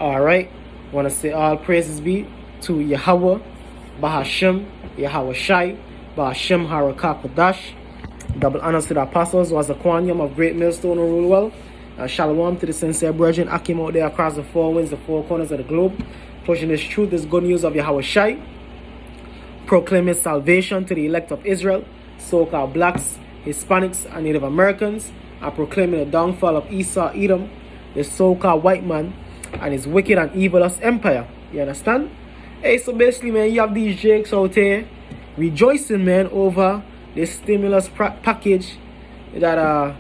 Alright, want to say all praises be to Yahweh, Bahashem, Yahweh Shai, Bahashem Harakakadash. Double honors to the apostles, was a quanium of great millstone and rule well. Shalom to the sincere brethren, Akim out there across the four winds, the four corners of the globe. Pushing this truth, this good news of Yahweh Shai. Proclaiming salvation to the elect of Israel, so-called blacks, Hispanics, and Native Americans. And proclaiming the downfall of Esau, Edom, the so-called white man, and his wicked and evilous empire. You understand? Hey, so basically, man, you have these jakes out here rejoicing, man, over the stimulus package that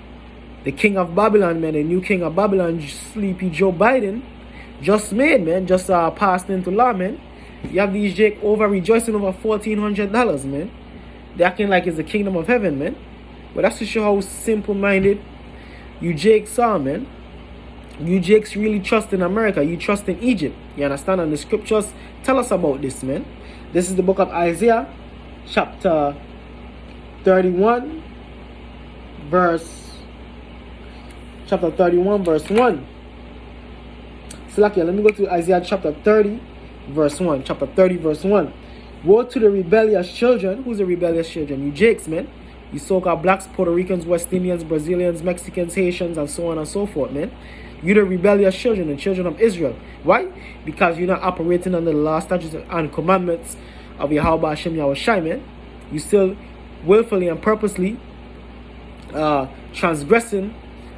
the king of Babylon, man, the new king of Babylon, sleepy Joe Biden, just made, man, just passed into law, man. You have these jakes over rejoicing over $1,400, man. They acting like it's the kingdom of heaven, man. But that's to show how simple-minded you jakes are, man. You jakes really trust in America. You trust in Egypt. You understand? And the scriptures tell us about this, man. This is the book of Isaiah, chapter 31, verse 1. So, let me go to Isaiah chapter 30, verse 1. Chapter 30, verse 1. Woe to the rebellious children. Who's the rebellious children? You jakes, man. You so-called blacks, Puerto Ricans, West Indians, Brazilians, Mexicans, Haitians, and so on and so forth, man. You're the rebellious children, the children of Israel. Why? Because you're not operating under the law, statutes, and commandments of Yahweh Hashem Yahweh Shai, man. You still willfully and purposely transgressing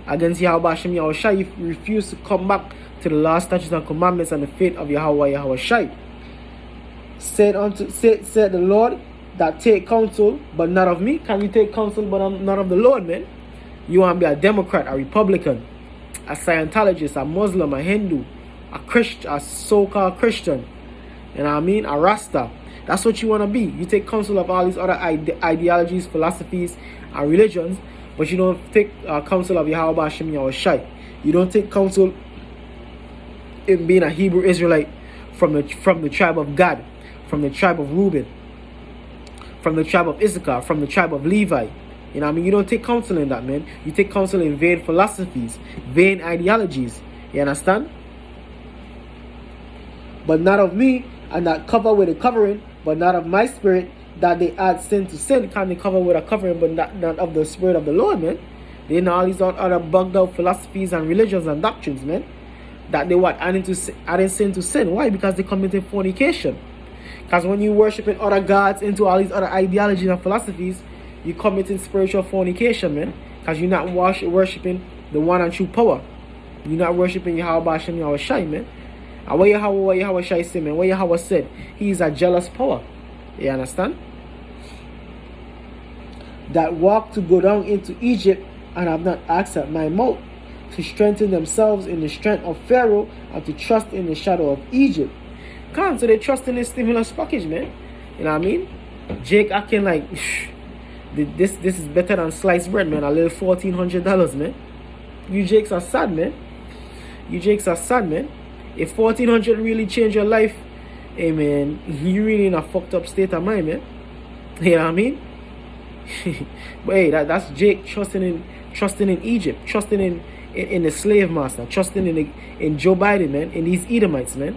against Yahweh Hashem Yahweh Shai. You refuse to come back to the law, statutes, and commandments and the faith of Yahweh Shai. Said the Lord that take counsel, but not of me. Can you take counsel, but not of the Lord, man? You want to be a Democrat, a Republican, a Scientologist, a Muslim, a Hindu, a Christian, a so-called Christian, you know what I mean? A Rasta. That's what you want to be. You take counsel of all these other ideologies, philosophies, and religions, but you don't take counsel of Yahweh Hashem Yahweh Shai. You don't take counsel in being a Hebrew Israelite from the tribe of Gad, from the tribe of Reuben, from the tribe of Issachar, from the tribe of Levi. You know what I mean? You don't take counsel in that, man. You take counsel in vain philosophies, vain ideologies. You understand? But not of me, and that cover with a covering, but not of my spirit, that they add sin to sin. Can they cover with a covering, but not of the spirit of the Lord, man? They know all these other bugged out philosophies and religions and doctrines, man. That they adding sin to sin. Why? Because they committed fornication. Because when you worshiping other gods into all these other ideologies and philosophies, you're committing spiritual fornication, man. Because you're not worshiping the one and true power. You're not worshiping Yahweh Hashem Yahweh Shai, man. And what Yahweh Shai said, man, what Yahweh said, he is a jealous power. You understand? That walk to go down into Egypt and have not asked at my mouth, to strengthen themselves in the strength of Pharaoh and to trust in the shadow of Egypt. Come, so they trust in this stimulus package, man. You know what I mean? Jake acting like this is better than sliced bread, man. A little $1,400, man. You jakes are sad, man. You jakes are sad, man. If $1,400 really changed your life, hey, man, you really in a fucked up state of mind, man. You know what I mean? But hey, that's Jake trusting in Egypt, trusting in the slave master, trusting in Joe Biden, man, in these Edomites, man.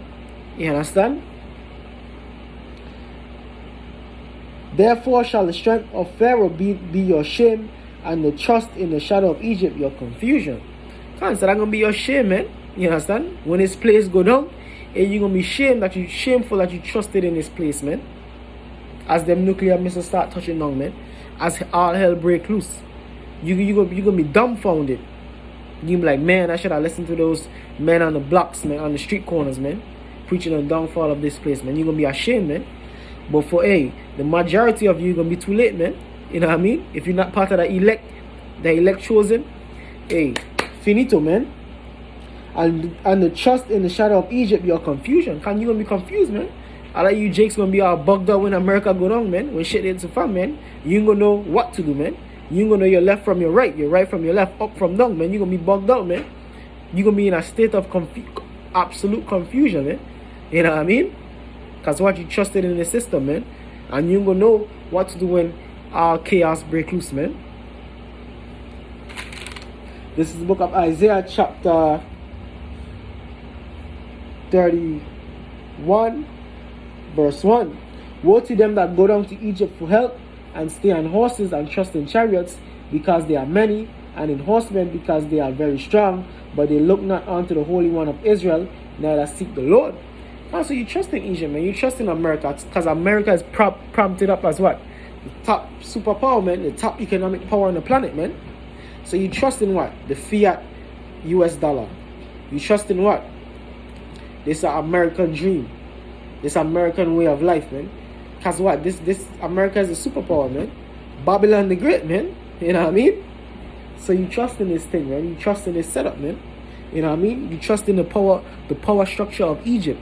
You understand? Therefore shall the strength of Pharaoh be your shame, and the trust in the shadow of Egypt your confusion. So that's gonna be your shame, man. You understand? When this place go down, and you're gonna be shameful that you trusted in this place, man. As them nuclear missiles start touching down, man. As all hell break loose, you gonna be dumbfounded. You be like, man, I should have listened to those men on the blocks, man, on the street corners, man, preaching on the downfall of this place, man. You're gonna be ashamed, man. But for the majority of you gonna be too late, man. You know what I mean? If you're not part of the elect chosen, finito, man. And the trust in the shadow of Egypt, your confusion. Can you gonna be confused, man? I like you jakes gonna be all bugged out when America go down, man. When shit hits the fan, man. You ain't gonna know what to do, man. You ain't gonna know your left from your right, your right from your left, up from down, man. You gonna be bugged out, man. You gonna be in a state of absolute confusion, man. You know what I mean? Because what you trusted in the system, man. And you ain't gonna know what to do when all chaos break loose, man. This is the book of Isaiah chapter 31 verse 1. Woe to them that go down to Egypt for help, and stay on horses and trust in chariots, because they are many, and in horsemen, because they are very strong, but they look not unto the Holy One of Israel, neither seek the Lord. So you trust in Egypt, man. You trust in America, because America is prompted up as what? The top superpower, man. The top economic power on the planet, man. So you trust in what? The fiat US dollar. You trust in what? This American dream. This American way of life, man. Because what? This America is a superpower, man. Babylon the Great, man. You know what I mean? So you trust in this thing, man. You trust in this setup, man. You know what I mean? You trust in the power structure of Egypt,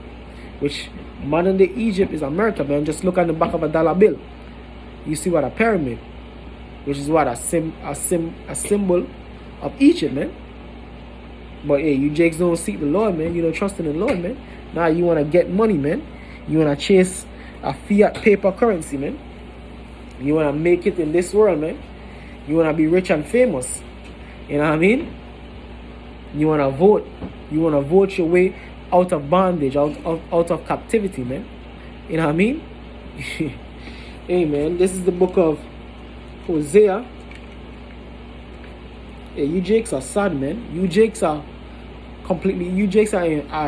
which modern day Egypt is America, man. Just look at the back of a dollar bill. You see what? A pyramid, which is what? A symbol of Egypt, man. But hey, you jakes don't seek the Lord, man. You don't trust in the Lord, man. Now you want to get money, man. You want to chase a fiat paper currency, man. You want to make it in this world, man. You want to be rich and famous. You know what I mean? You want to vote. You want to vote your way out of bondage, out of captivity, man. You know what I mean? Hey, man, this is the book of Hosea. Hey, you jakes are sad, man. You jakes are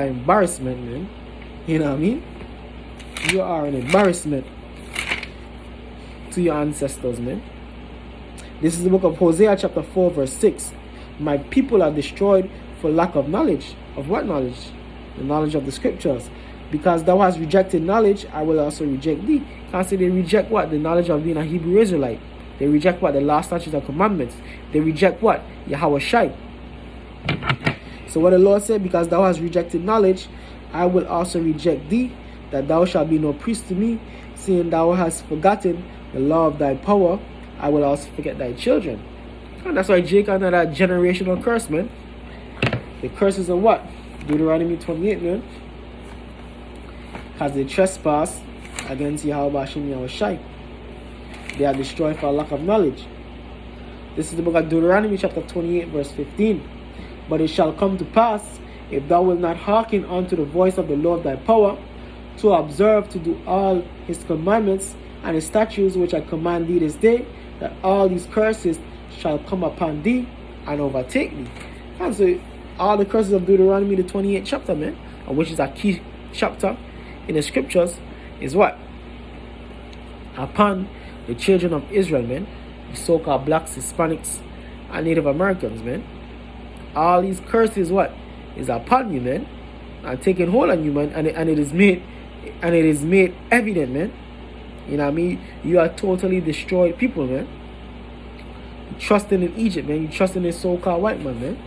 embarrassment, man. You know what I mean? You are an embarrassment to your ancestors, man. This is the book of Hosea chapter 4 verse 6. My people are destroyed for lack of knowledge. Of what knowledge? The knowledge of the scriptures. Because thou hast rejected knowledge, I will also reject thee. Can't say they reject what? The knowledge of being a Hebrew Israelite. They reject what? The law, statutes, and commandments. They reject what? Yahweh Shai. So what the Lord said, because thou hast rejected knowledge, I will also reject thee, that thou shalt be no priest to me, seeing thou hast forgotten the law of thy power, I will also forget thy children. And that's why Jacob had that generational curse, man. The curses of what? Deuteronomy 28, man. Because they trespass against Yahweh Hashem Yahweh Shai. They are destroyed for lack of knowledge. This is the book of Deuteronomy chapter 28 verse 15. But it shall come to pass, if thou wilt not hearken unto the voice of the Lord thy power, to observe to do all his commandments and his statutes which I command thee this day, that all these curses shall come upon thee and overtake thee. And so all the curses of Deuteronomy, the 28th chapter, man, which is a key chapter in the scriptures, is what? Upon the children of Israel, man, the so-called blacks, Hispanics, and Native Americans, man. All these curses, what? Is upon you, man, and taking hold on you, man, and it is made evident, man. You know what I mean? You are totally destroyed people, man. You trusting in Egypt, man. You trusting in so-called white man, man.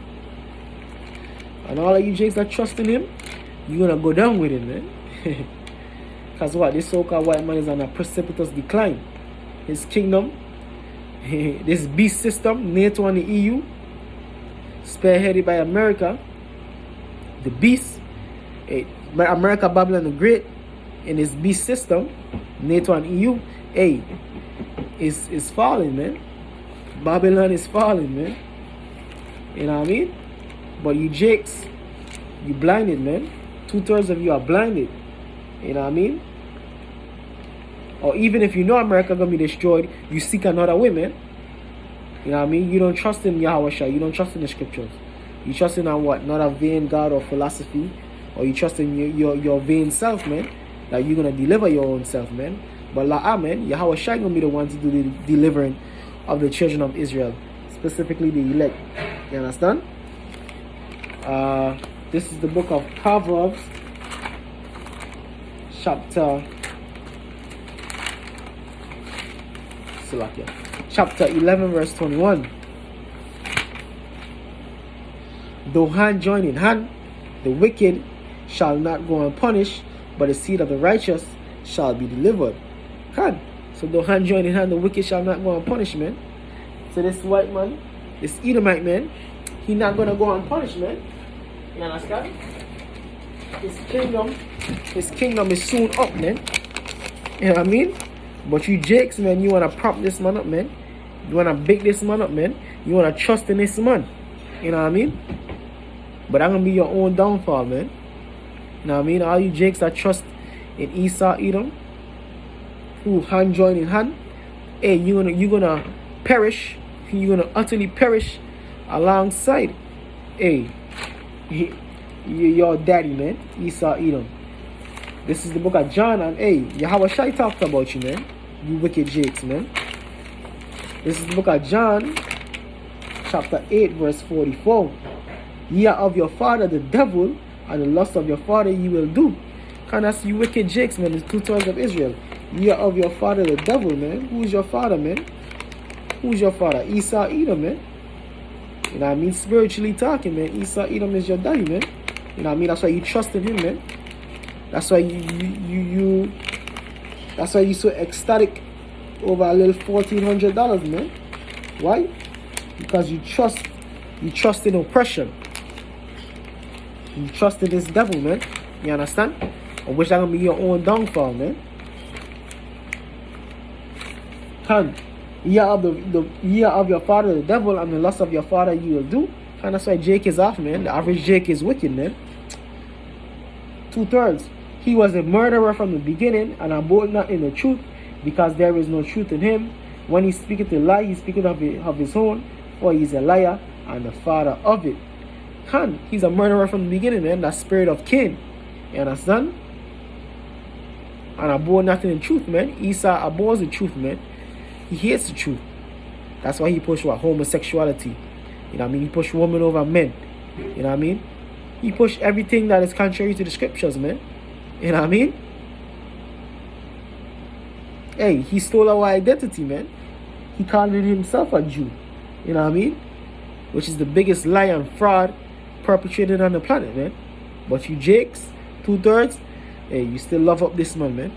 And all of you jakes that trust in him, you're gonna go down with it, man. Because what? This so-called white man is on a precipitous decline. His kingdom, this beast system, NATO and the EU, spearheaded by America, the beast, America, Babylon the Great, in this beast system, NATO and EU, hey, is falling, man. Babylon is falling, man. You know what I mean? But you jakes, you blinded, man. 2/3 of you are blinded. You know what I mean? Or even if you know America gonna be destroyed, you seek another way, man. You know what I mean? You don't trust in Yahweh Shai. You don't trust in the scriptures. You trust in what? Not a vain God or philosophy. Or you trust in your vain self, man. That you're gonna deliver your own self, man. But man, Yahweh Shai gonna be the one to do the delivering of the children of Israel, specifically the elect. You understand? This is the book of Proverbs, chapter 11 verse 21. Though hand join in hand, the wicked shall not go unpunished, but the seed of the righteous shall be delivered. God. So though hand join in hand, the wicked shall not go unpunished, man. So this white man, this Edomite man, he not gonna go unpunished, man. You understand? His kingdom is soon up, man. You know what I mean? But you jakes, man, you wanna prop this man up, man. You wanna big this man up, man. You wanna trust in this man. You know what I mean? But I'm gonna be your own downfall, man. You know what I mean? All you Jakes that trust in Esau, Edom, who hand join in hand, hey, you're gonna perish. You're gonna utterly perish alongside, hey, your daddy, man, Esau, Edom. This is the book of John, and hey, Yahweh Shai talked about you, man. You wicked Jakes, man. This is the book of John, chapter 8, verse 44. Ye are of your father the devil, and the lust of your father ye will do. And that's you wicked Jakes, man. The 2/3 of Israel. Ye are of your father the devil, man. Who's your father, man? Who's your father? Esau, Edom, man. You know what I mean? Spiritually talking, man. Esau, Edom is your daddy, man. You know what I mean? That's why you trust in him, man. That's why you that's why you so ecstatic over a little $1,400, man. Why? Because you trust in oppression. You trust in this devil, man. You understand? I wish that gonna be your own downfall, man. Can year of the year of your father the devil, and the lust of your father you will do. And that's why Jake is off, man. The average Jake is wicked, man. 2/3. He was a murderer from the beginning, and abode not in the truth, because there is no truth in him. When he speaketh a lie, he speaketh of his own, for he is a liar and the father of it. He's a murderer from the beginning, man. That spirit of Cain. You understand? And abode nothing in truth, man. Esau abhors the truth, man. He hates the truth. That's why he pushed homosexuality. You know what I mean? He pushed women over men. You know what I mean? He pushed everything that is contrary to the scriptures, man. You know what I mean? Hey, he stole our identity, man. He called himself a Jew. You know what I mean? Which is the biggest lie and fraud perpetrated on the planet, man. But you Jakes, 2/3, hey, you still love up this man, man.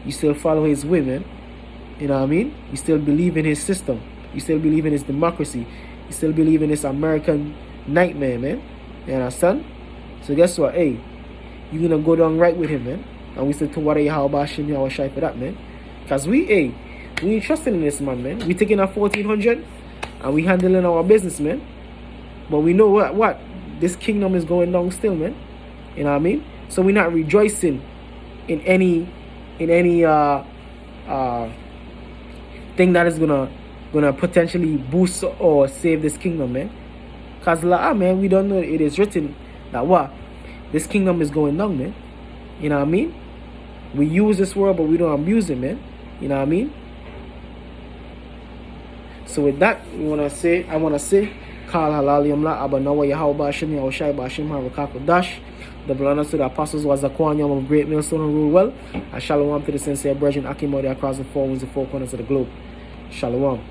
You still follow his way, man. You know what I mean? You still believe in his system. You still believe in his democracy. You still believe in this American nightmare, man. You understand? So guess what? Hey, you're gonna go down right with him, man. And we said to what how about him, how shy for that, man. Cause we ain't trusting in this man, man. We taking our 1,400 and we handling our business, man. But we know what? This kingdom is going down still, man. You know what I mean? So we're not rejoicing in any thing that is gonna potentially boost or save this kingdom, man. Cause man, we don't know it is written that what? This kingdom is going down, man. You know what I mean? We use this word, but we don't abuse it, man. You know what I mean? So with that, I wanna say, Kal halal yamla abanawa Yahweh Bashim Yahushai Bashim Harakako Dash. The blood to the apostles was a quanium of great millstone and rule well. And shalom to the sincere brethren Akimodi across the four winds, the four corners of the globe. Shalom.